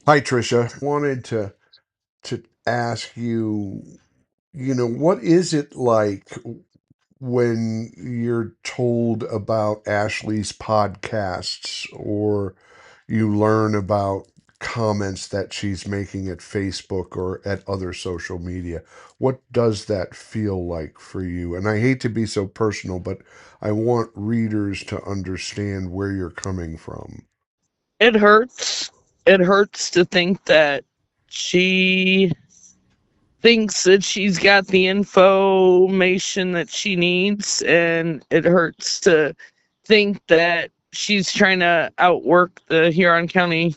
Hi, Tricia. Wanted to ask you, what is it like when you're told about Ashley's podcasts or you learn about comments that she's making at Facebook or at other social media? What does that feel like for you? And I hate to be so personal, but I want readers to understand where you're coming from. It hurts. It hurts to think that she thinks that she's got the information that she needs, and it hurts to think that she's trying to outwork the Huron County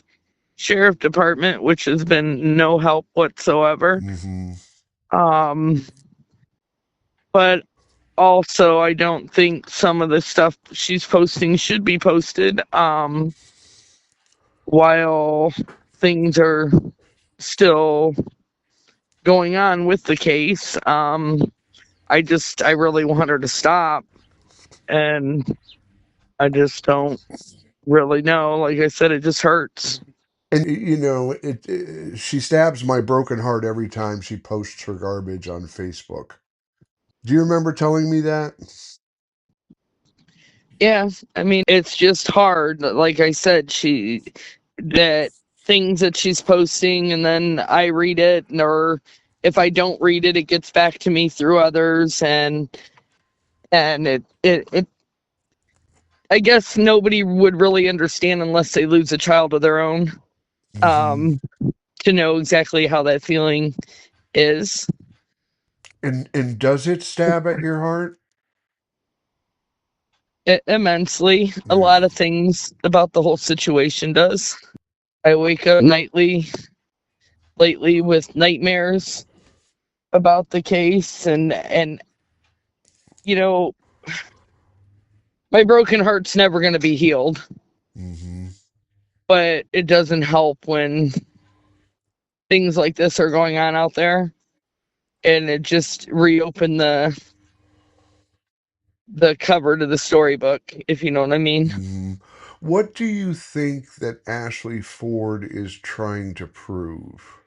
Sheriff Department, which has been no help whatsoever. Hmm. Um, but also, I don't think some of the stuff she's posting should be posted. While things are still going on with the case. I really want her to stop, and I just don't really know. Like I said, it just hurts. And she stabs my broken heart every time she posts her garbage on Facebook. Do you remember telling me that? Yeah, I mean, it's just hard. Like I said, that things that she's posting, and then I read it, or if I don't read it, it gets back to me through others, and it I guess nobody would really understand unless they lose a child of their own. Hmm. Um, to know exactly how that feeling is. And does it stab at your heart? Immensely. A Yeah. lot of things about the whole situation does. I wake up nightly lately with nightmares about the case, and you know, my broken heart's never going to be healed, Hmm. but it doesn't help when things like this are going on out there, and it just reopened the cover to the storybook, if you know what I mean. Hmm. What do you think that Ashley Ford is trying to prove?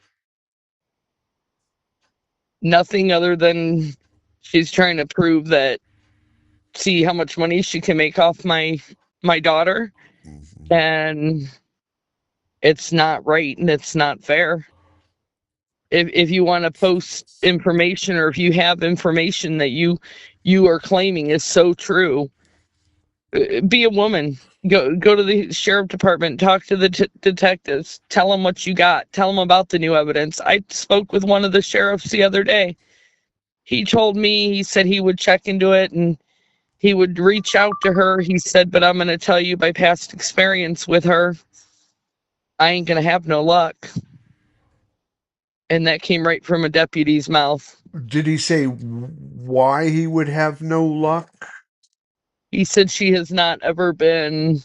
Nothing other than she's trying to prove that, see how much money she can make off my daughter, Hmm. and it's not right and it's not fair. If you want to post information, or if you have information that you are claiming is so true, be a woman. Go to the sheriff department, talk to the detectives, tell them what you got, tell them about the new evidence. I spoke with one of the sheriffs the other day. He told me, he said he would check into it, and he would reach out to her. He said, but I'm going to tell you by past experience with her, I ain't going to have no luck. And that came right from a deputy's mouth. Did he say why he would have no luck? He said she has not ever been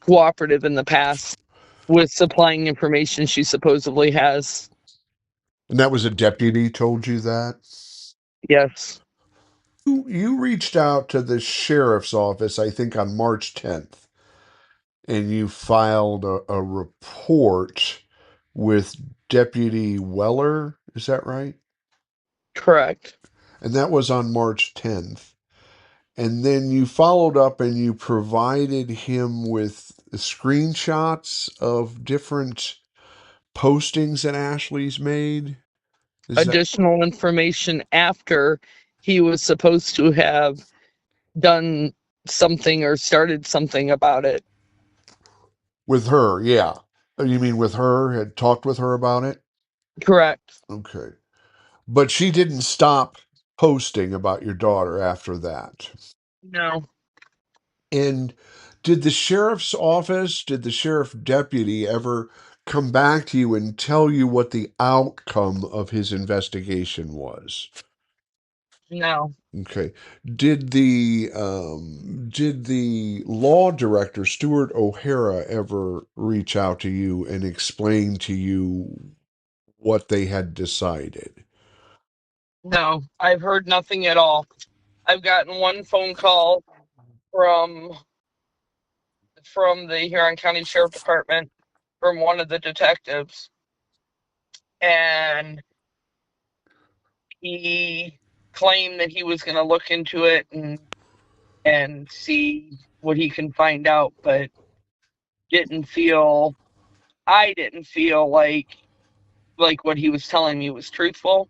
cooperative in the past with supplying information she supposedly has. And that was a deputy told you that? Yes. You reached out to the sheriff's office, I think, on March 10th, and you filed a report with Deputy Weller. Is that right? Correct. And that was on March 10th. And then you followed up and you provided him with screenshots of different postings that Ashley's made. Is that Additional information after he was supposed to have done something or started something about it. with her? Yeah. You mean with her? Had talked with her about it? Correct. Okay. But she didn't stop posting about your daughter after that. No. And did the sheriff deputy ever come back to you and tell you what the outcome of his investigation was? No. Okay. Did the law director Stuart O'Hara ever reach out to you and explain to you what they had decided? No. I've heard nothing at all. I've gotten one phone call from the Huron County Sheriff Department, from one of the detectives, and he claimed that he was going to look into it and see what he can find out, but didn't feel I didn't feel like what he was telling me was truthful,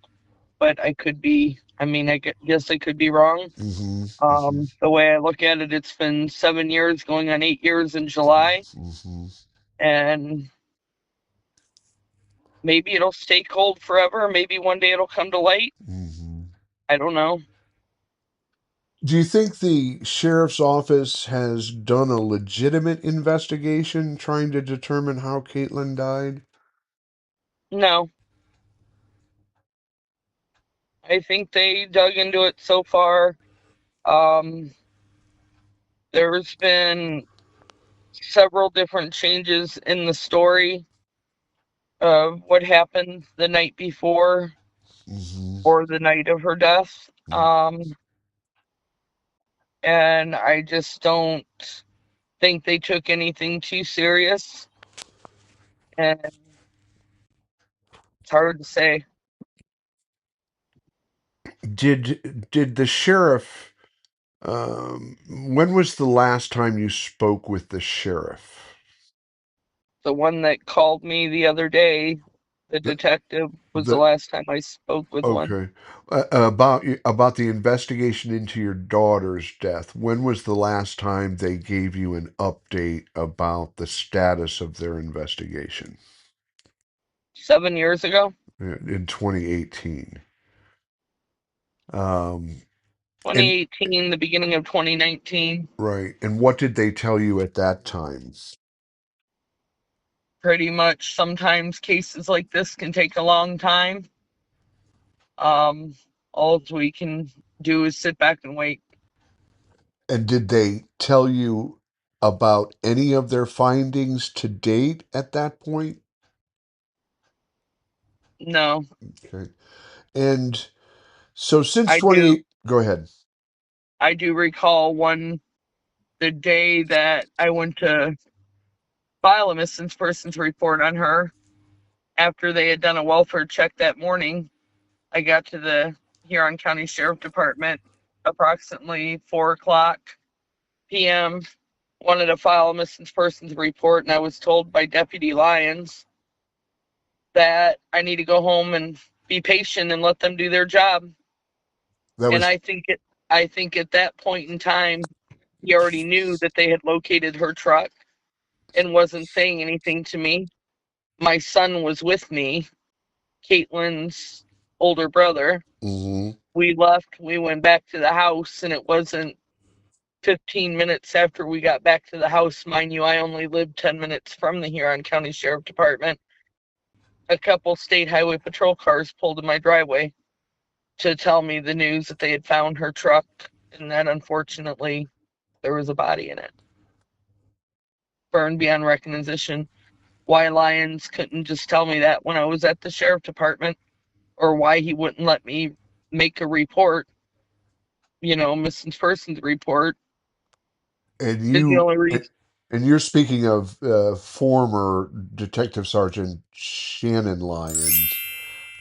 but I could be. I mean, I guess I could be wrong. Mm-hmm. Mm-hmm. The way I look at it, it's been 7 years, going on 8 years in July, Mm-hmm. and maybe it'll stay cold forever. Maybe one day it'll come to light. Mm-hmm. I don't know. Do you think the sheriff's office has done a legitimate investigation trying to determine how Caitlin died? No, I think they dug into it so far. Um, there's been several different changes in the story of what happened the night before Mm-hmm. or the night of her death. And I just don't think they took anything too serious. And it's hard to say. Did the sheriff? When was the last time you spoke with the sheriff? The one that called me the other day, the The detective, was the the last time I spoke with one. Okay. About the investigation into your daughter's death. When was the last time they gave you an update about the status of their investigation? 7 years ago, In 2018. Um, and 2018, the beginning of 2019, right. And what did they tell you at that time? pretty much sometimes cases like this can take a long time. Um, all we can do is sit back and wait. And did they tell you about any of their findings to date at that point? No, Okay. And so since I do 20, go ahead. I do recall the day that I went to file a missing persons report on her after they had done a welfare check that morning. I got to the Huron County Sheriff Department approximately 4 o'clock p.m. Wanted to file a missing persons report, and I was told by Deputy Lyons that I need to go home and be patient and let them do their job. That And was I think at that point in time, he already knew that they had located her truck and wasn't saying anything to me. My son was with me, Caitlin's older brother. hmm We left, we went back to the house, and it wasn't 15 minutes after we got back to the house. Mind you, I only lived 10 minutes from the Huron County Sheriff Department. A couple state highway patrol cars pulled in my driveway to tell me the news that they had found her truck and that unfortunately there was a body in it, burned beyond recognition. Why Lyons couldn't just tell me that when I was at the sheriff department, or why he wouldn't let me make a report, missing persons report, and is the you only reason. and you're speaking of former Detective Sergeant Shannon Lyons,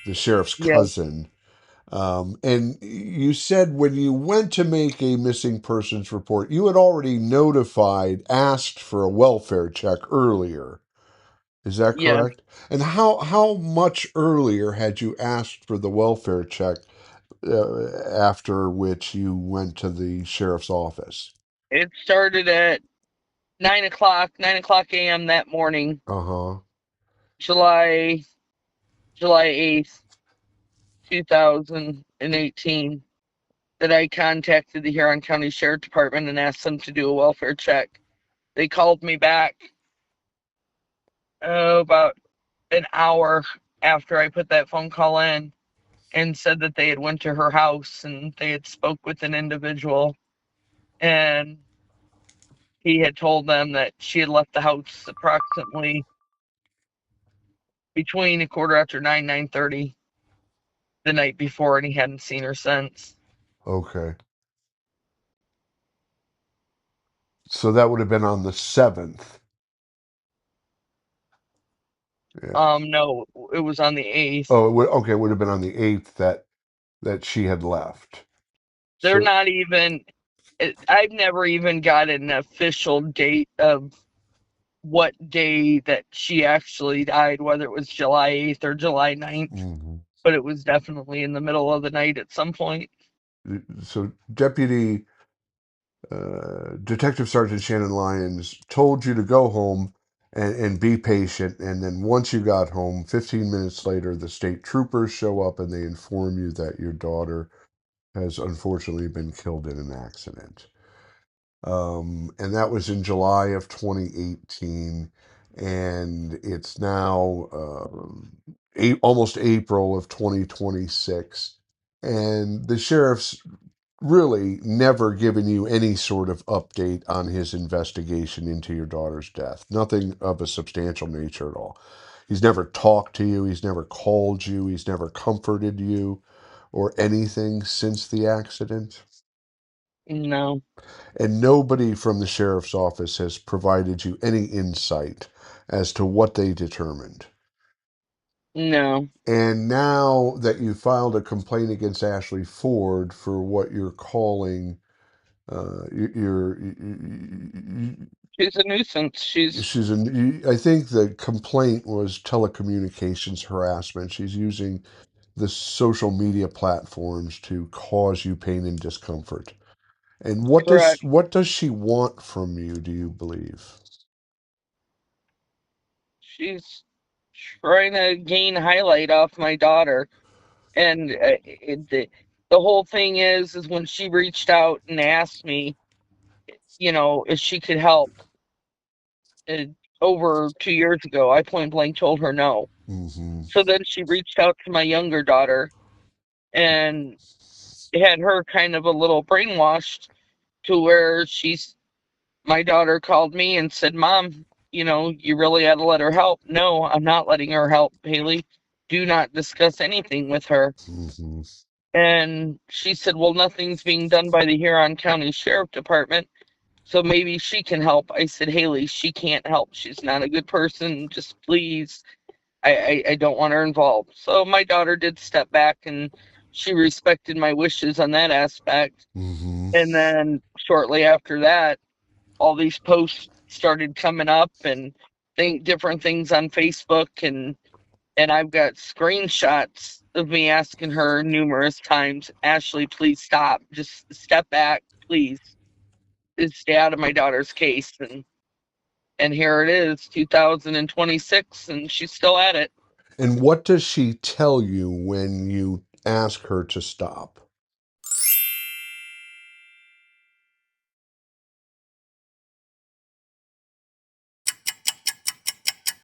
the sheriff's Yeah, cousin. And you said when you went to make a missing persons report, you had already asked for a welfare check earlier. Is that yeah. correct? And how much earlier had you asked for the welfare check after which you went to the sheriff's office? It started at 9 o'clock a.m. that morning, Uh-huh. July July 8th, 2018, that I contacted the Huron County Sheriff Department and asked them to do a welfare check. They called me back about an hour after I put that phone call in and said that they had went to her house and they had spoke with an individual, and he had told them that she had left the house approximately between a quarter after 9:30 the night before, and he hadn't seen her since. Okay. So that would have been on the 7th. Yeah. No, it was on the 8th. Oh, okay. It would have been on the 8th that she had left. They're So, not even. I've never even got an official date of what day that she actually died, whether it was July 8th or July 9th, mhm. but it was definitely in the middle of the night at some point. So Deputy Detective Sergeant Shannon Lyons told you to go home and be patient. And then once you got home, 15 minutes later, the state troopers show up and they inform you that your daughter has unfortunately been killed in an accident. And that was in July of 2018. And it's now almost April of 2026. And the sheriff's really never given you any sort of update on his investigation into your daughter's death. Nothing of a substantial nature at all. He's never talked to you, he's never called you, he's never comforted you or anything since the accident. No, And nobody from the sheriff's office has provided you any insight as to what they determined. no. And now that you filed a complaint against Ashley Ford for what you're calling She's a nuisance. I think the complaint was telecommunications harassment. She's using the social media platforms to cause you pain and discomfort. And Correct. what does she want from you, do you believe? She's trying to gain highlight off my daughter. And the whole thing is when she reached out and asked me, if she could help uh, over 2 years ago, I point blank told her no. Hmm. So then she reached out to my younger daughter and had her kind of a little brainwashed to where my daughter called me and said, Mom, you really ought to let her help. No, I'm not letting her help, Haley. Do not discuss anything with her. Hmm. And she said, Well, nothing's being done by the Huron County Sheriff Department, so maybe she can help. I said, Haley, she can't help. She's not a good person. Just please, I don't want her involved. So my daughter did step back and she respected my wishes on that aspect. Hmm. And then shortly after that, all these posts started coming up and different things on Facebook, and I've got screenshots of me asking her numerous times, Ashley, please stop. Just step back, please. Stay out of my daughter's case. And here it is, 2026, and she's still at it. And what does she tell you when you ask her to stop?